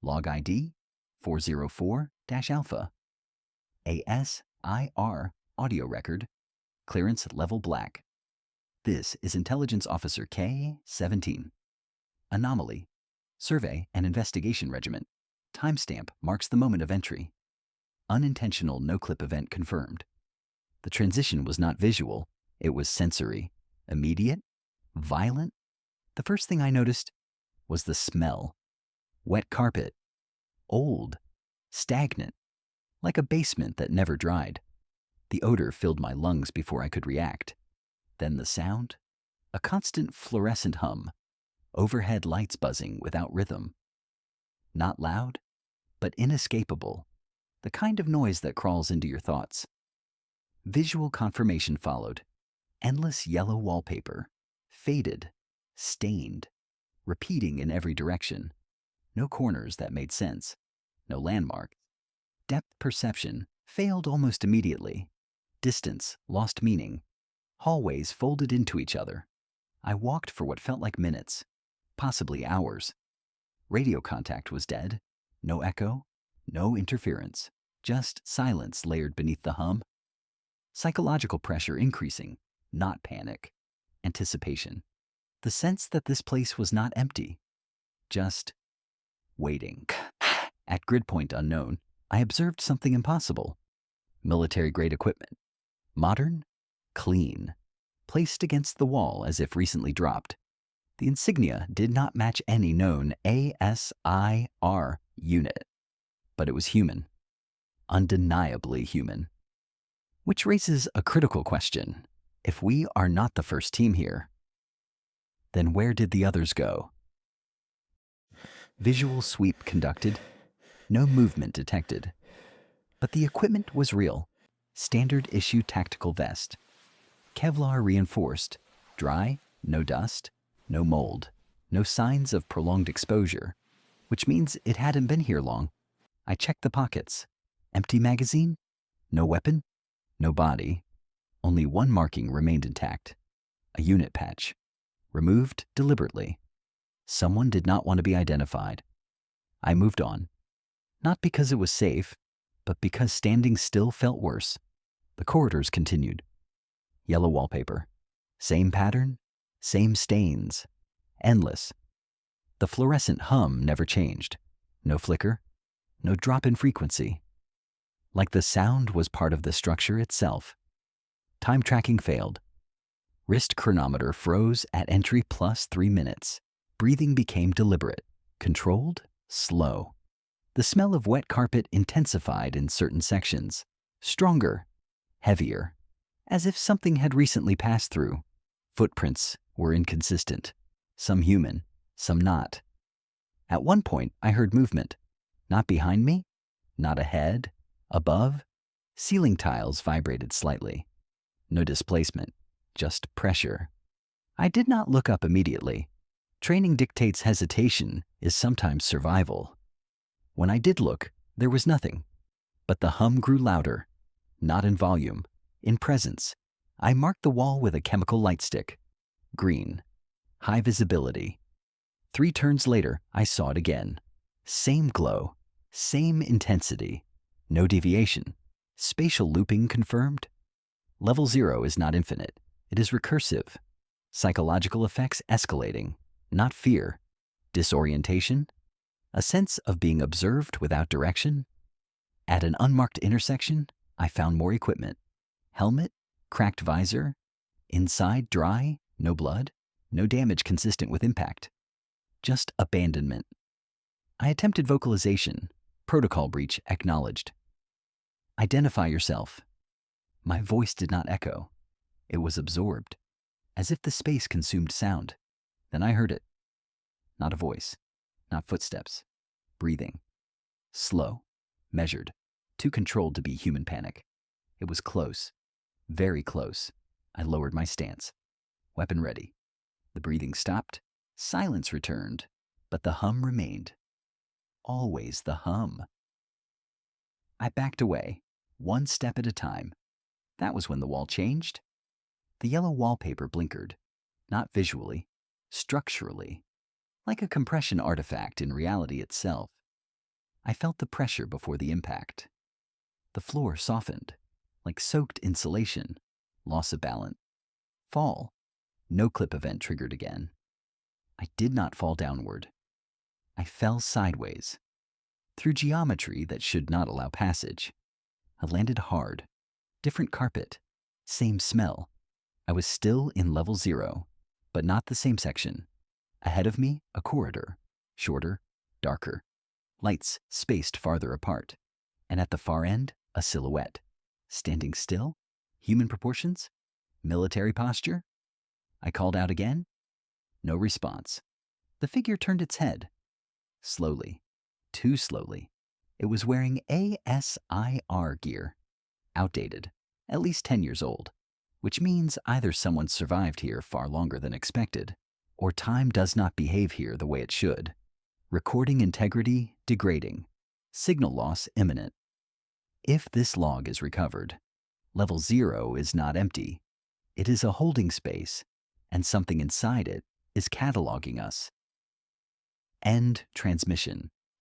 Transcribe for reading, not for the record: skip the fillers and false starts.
Log ID 404-alpha. A.S.I.R. audio record. Clearance level black. This is Intelligence Officer K-17. Anomaly Survey and Investigation Regiment. Timestamp marks the moment of entry. Unintentional noclip event confirmed. The transition was not visual, it was sensory. Immediate? Violent? The first thing I noticed was the smell. Wet carpet. Old. Stagnant. Like a basement that never dried. The odor filled my lungs before I could react. Then the sound. A constant fluorescent hum. Overhead lights buzzing without rhythm. Not loud, but inescapable. The kind of noise that crawls into your thoughts. Visual confirmation followed. Endless yellow wallpaper. Faded. Stained. Repeating in every direction. No corners that made sense. No landmarks. Depth perception failed almost immediately. Distance lost meaning. Hallways folded into each other. I walked for what felt like minutes, possibly hours. Radio contact was dead. No echo, no interference. Just silence layered beneath the hum. Psychological pressure increasing, not panic. Anticipation. The sense that this place was not empty. Just waiting. At grid point unknown, I observed something impossible. Military-grade equipment. Modern, clean. Placed against the wall as if recently dropped. The insignia did not match any known A.S.I.R. unit. But it was human. Undeniably human. Which raises a critical question. If we are not the first team here, then where did the others go? Visual sweep conducted. No movement detected. But the equipment was real. Standard issue tactical vest. Kevlar reinforced. Dry, no dust, no mold, no signs of prolonged exposure, which means it hadn't been here long. I checked the pockets. Empty magazine? No weapon? No body. Only one marking remained intact. A unit patch. Removed deliberately. Someone did not want to be identified. I moved on. Not because it was safe, but because standing still felt worse. The corridors continued. Yellow wallpaper. Same pattern, same stains. Endless. The fluorescent hum never changed. No flicker, no drop in frequency. Like the sound was part of the structure itself. Time tracking failed. Wrist chronometer froze at entry plus 3 minutes. Breathing became deliberate, controlled, slow. The smell of wet carpet intensified in certain sections. Stronger, heavier, as if something had recently passed through. Footprints were inconsistent, some human, some not. At one point, I heard movement. Not behind me, not ahead, above. Ceiling tiles vibrated slightly. No displacement, just pressure. I did not look up immediately. Training dictates hesitation is sometimes survival. When I did look, there was nothing. But the hum grew louder, not in volume, in presence. I marked the wall with a chemical light stick. Green. High visibility. 3 turns later, I saw it again. Same glow. Same intensity. No deviation. Spatial looping confirmed. Level 0 is not infinite. It is recursive. Psychological effects escalating. Not fear. Disorientation. A sense of being observed without direction. At an unmarked intersection, I found more equipment. Helmet, cracked visor. Inside dry, no blood, no damage consistent with impact. Just abandonment. I attempted vocalization. Protocol breach acknowledged. Identify yourself. My voice did not echo. It was absorbed, as if the space consumed sound. Then I heard it. Not a voice, not footsteps. Breathing. Slow, measured, too controlled to be human panic. It was close, very close. I lowered my stance. Weapon ready. The breathing stopped. Silence returned, but the hum remained. Always the hum. I backed away, one step at a time. That was when the wall changed. The yellow wallpaper blinkered, not visually, structurally, like a compression artifact in reality itself. I felt the pressure before the impact. The floor softened, like soaked insulation. Loss of balance. Fall. No clip event triggered again. I did not fall downward. I fell sideways, through geometry that should not allow passage. I landed hard. Different carpet. Same smell. I was still in level 0, but not the same section. Ahead of me, a corridor. Shorter, darker. Lights spaced farther apart. And at the far end, a silhouette. Standing still? Human proportions? Military posture? I called out again. No response. The figure turned its head. Slowly. Too slowly. It was wearing A.S.I.R gear. Outdated. At least 10 years old. Which means either someone survived here far longer than expected, or time does not behave here the way it should. Recording integrity degrading. Signal loss imminent. If this log is recovered, level 0 is not empty. It is a holding space, and something inside it is cataloging us. End transmission.